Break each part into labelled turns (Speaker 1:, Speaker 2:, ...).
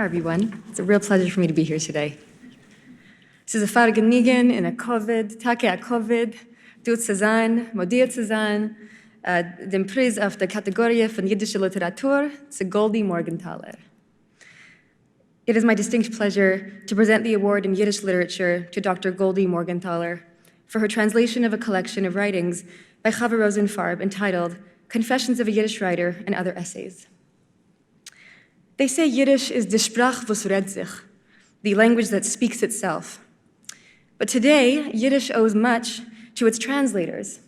Speaker 1: Hi, everyone. It's a real pleasure for me to be here today. Es ist ein Vergnügen in a Covid, Tage a Covid, du zu sein, modiert zu sein, den Preis auf der Kategorie von jiddische Literatur zu Goldie Morgenthaler. It is my distinct pleasure to present the award in Yiddish literature to Dr. Goldie Morgenthaler for her translation of a collection of writings by Chava Rosenfarb entitled Confessions of a Yiddish Writer and Other Essays. They say Yiddish is die Sprach, was redt sich, the language that speaks itself. But today, Yiddish owes much to its translators,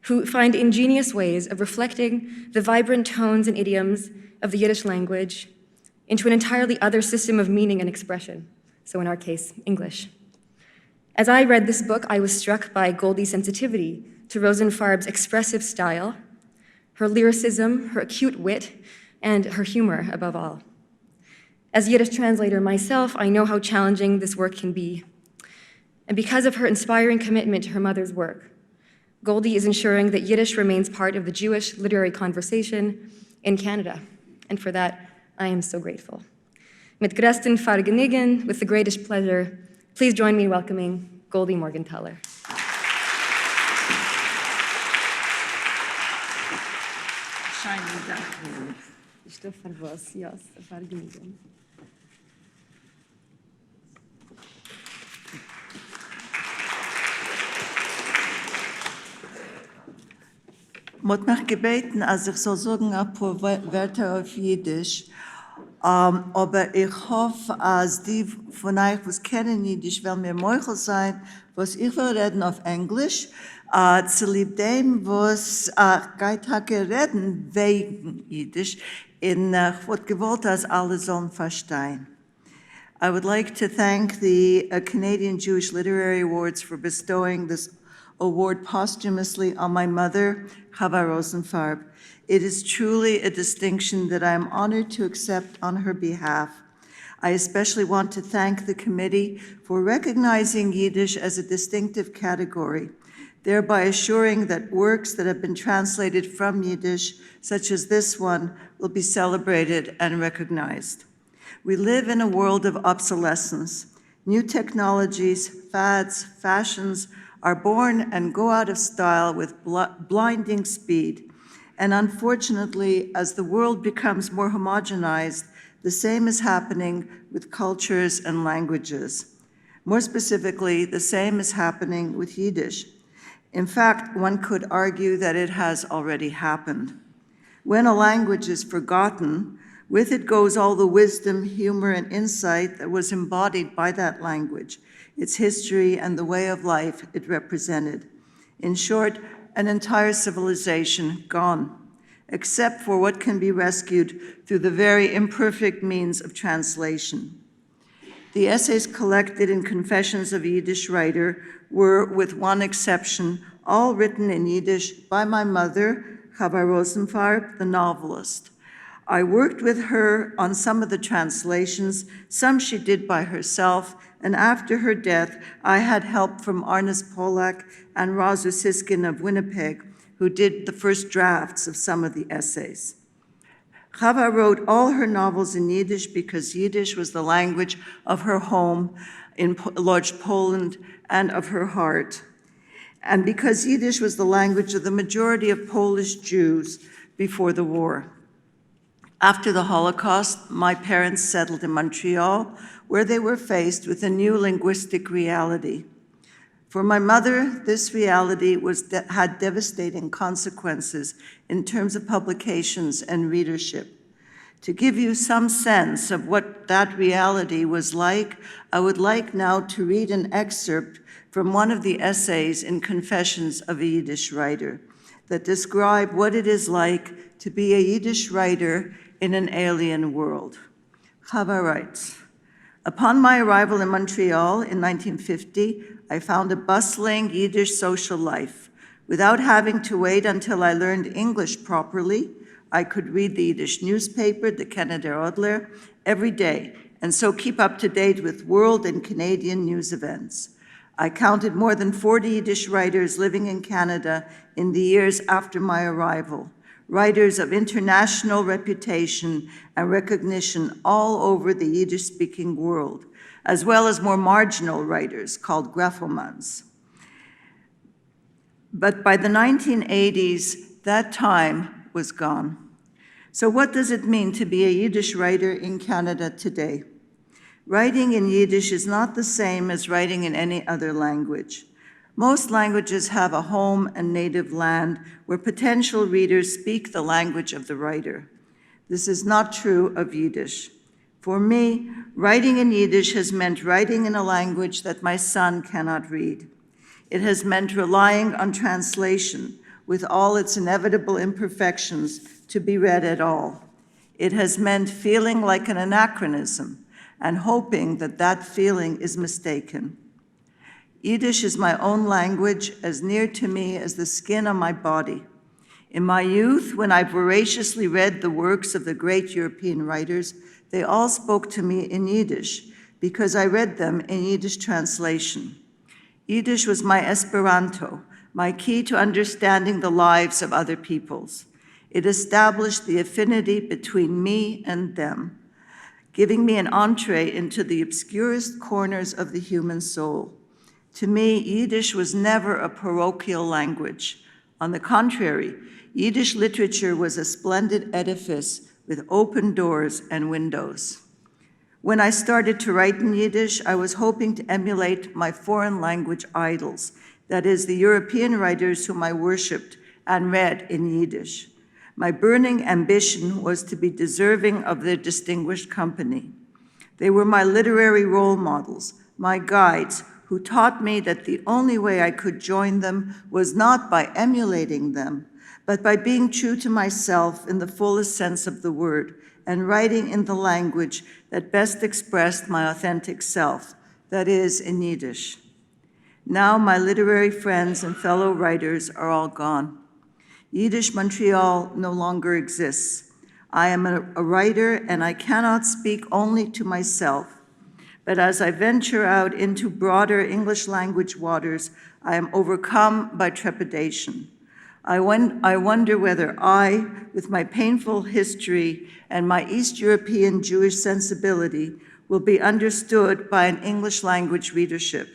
Speaker 1: who find ingenious ways of reflecting the vibrant tones and idioms of the Yiddish language into an entirely other system of meaning and expression, so in our case, English. As I read this book, I was struck by Goldie's sensitivity to Rosenfarb's expressive style, her lyricism, her acute wit, and her humor above all. As a Yiddish translator myself, I know how challenging this work can be. And because of her inspiring commitment to her mother's work, Goldie is ensuring that Yiddish remains part of the Jewish literary conversation in Canada. And for that, I am so grateful. Mit größten Vergnügen, with the greatest pleasure, please join me in welcoming Goldie Morgenthaler.
Speaker 2: Shining down.
Speaker 1: Estou nervosa, yes, Vergnügen.
Speaker 2: Mut mich gebeten, als ich soll sagen, ein paar Wörter auf Jiddisch. Aber ich hoffe, als die von euch, was kennen Jiddisch, werden mir möglich sein, was ich will reden auf Englisch, zu lieb dem, was geht reden wegen Jiddisch, in was gewollt, als alle sollen verstehen. I would like to thank the Canadian Jewish Literary Awards for bestowing this award posthumously on my mother, Chava Rosenfarb. It is truly a distinction that I am honored to accept on her behalf. I especially want to thank the committee for recognizing Yiddish as a distinctive category, thereby assuring that works that have been translated from Yiddish, such as this one, will be celebrated and recognized. We live in a world of obsolescence. New technologies, fads, fashions are born and go out of style with blinding speed. And unfortunately, as the world becomes more homogenized, the same is happening with cultures and languages. More specifically, the same is happening with Yiddish. In fact, one could argue that it has already happened. When a language is forgotten, with it goes all the wisdom, humor, and insight that was embodied by that language, its history, and the way of life it represented. In short, an entire civilization gone, except for what can be rescued through the very imperfect means of translation. The essays collected in Confessions of a Yiddish Writer were, with one exception, all written in Yiddish by my mother, Chava Rosenfarb, the novelist. I worked with her on some of the translations, some she did by herself, and after her death, I had help from Arnes Polak and Razu Siskin of Winnipeg, who did the first drafts of some of the essays. Chava wrote all her novels in Yiddish because Yiddish was the language of her home in Lodz, Poland, and of her heart, and because Yiddish was the language of the majority of Polish Jews before the war. After the Holocaust, my parents settled in Montreal, where they were faced with a new linguistic reality. For my mother, this reality had devastating consequences in terms of publications and readership. To give you some sense of what that reality was like, I would like now to read an excerpt from one of the essays in Confessions of a Yiddish Writer that describe what it is like to be a Yiddish writer in an alien world. Chava writes, upon my arrival in Montreal in 1950, I found a bustling Yiddish social life. Without having to wait until I learned English properly, I could read the Yiddish newspaper, the Canada Odler, every day, and so keep up to date with world and Canadian news events. I counted more than 40 Yiddish writers living in Canada in the years after my arrival, writers of international reputation and recognition all over the Yiddish-speaking world, as well as more marginal writers called graphomans. But by the 1980s, that time was gone. So what does it mean to be a Yiddish writer in Canada today? Writing in Yiddish is not the same as writing in any other language. Most languages have a home and native land where potential readers speak the language of the writer. This is not true of Yiddish. For me, writing in Yiddish has meant writing in a language that my son cannot read. It has meant relying on translation with all its inevitable imperfections to be read at all. It has meant feeling like an anachronism and hoping that that feeling is mistaken. Yiddish is my own language, as near to me as the skin on my body. In my youth, when I voraciously read the works of the great European writers, they all spoke to me in Yiddish because I read them in Yiddish translation. Yiddish was my Esperanto, my key to understanding the lives of other peoples. It established the affinity between me and them, giving me an entree into the obscurest corners of the human soul. To me, Yiddish was never a parochial language. On the contrary, Yiddish literature was a splendid edifice with open doors and windows. When I started to write in Yiddish, I was hoping to emulate my foreign language idols, that is, the European writers whom I worshipped and read in Yiddish. My burning ambition was to be deserving of their distinguished company. They were my literary role models, my guides, who taught me that the only way I could join them was not by emulating them, but by being true to myself in the fullest sense of the word and writing in the language that best expressed my authentic self, that is, in Yiddish. Now my literary friends and fellow writers are all gone. Yiddish Montreal no longer exists. I am a writer and I cannot speak only to myself. But as I venture out into broader English language waters, I am overcome by trepidation. I wonder whether I, with my painful history and my East European Jewish sensibility, will be understood by an English language readership.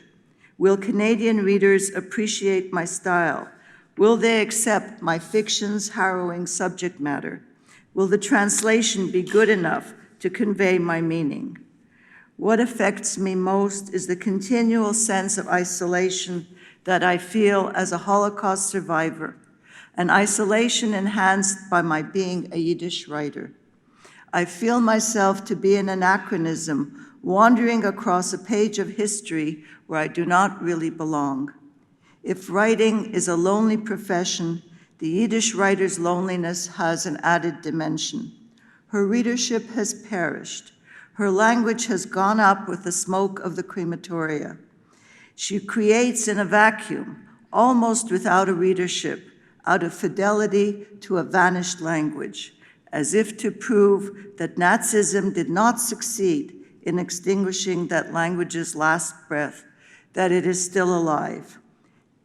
Speaker 2: Will Canadian readers appreciate my style? Will they accept my fiction's harrowing subject matter? Will the translation be good enough to convey my meaning? What affects me most is the continual sense of isolation that I feel as a Holocaust survivor, an isolation enhanced by my being a Yiddish writer. I feel myself to be an anachronism, wandering across a page of history where I do not really belong. If writing is a lonely profession, the Yiddish writer's loneliness has an added dimension. Her readership has perished. Her language has gone up with the smoke of the crematoria. She creates in a vacuum, almost without a readership, out of fidelity to a vanished language, as if to prove that Nazism did not succeed in extinguishing that language's last breath, that it is still alive.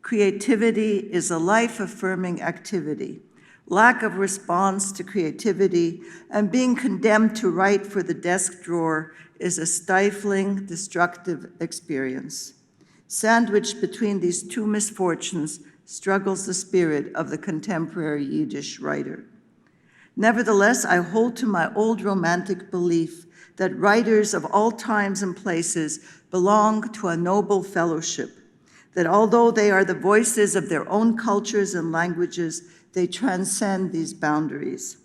Speaker 2: Creativity is a life-affirming activity. Lack of response to creativity and being condemned to write for the desk drawer is a stifling, destructive experience. Sandwiched between these two misfortunes struggles the spirit of the contemporary Yiddish writer. Nevertheless, I hold to my old romantic belief that writers of all times and places belong to a noble fellowship, that although they are the voices of their own cultures and languages, they transcend these boundaries.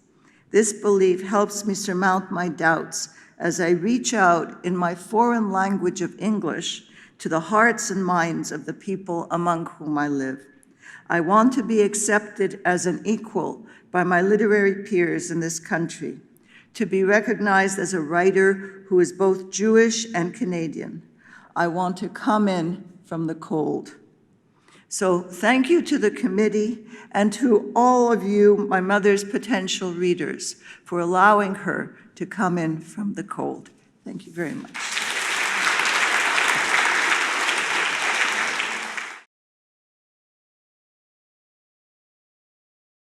Speaker 2: This belief helps me surmount my doubts as I reach out in my foreign language of English to the hearts and minds of the people among whom I live. I want to be accepted as an equal by my literary peers in this country, to be recognized as a writer who is both Jewish and Canadian. I want to come in from the cold. So thank you to the committee and to all of you, my mother's potential readers, for allowing her to come in from the cold. Thank you very much.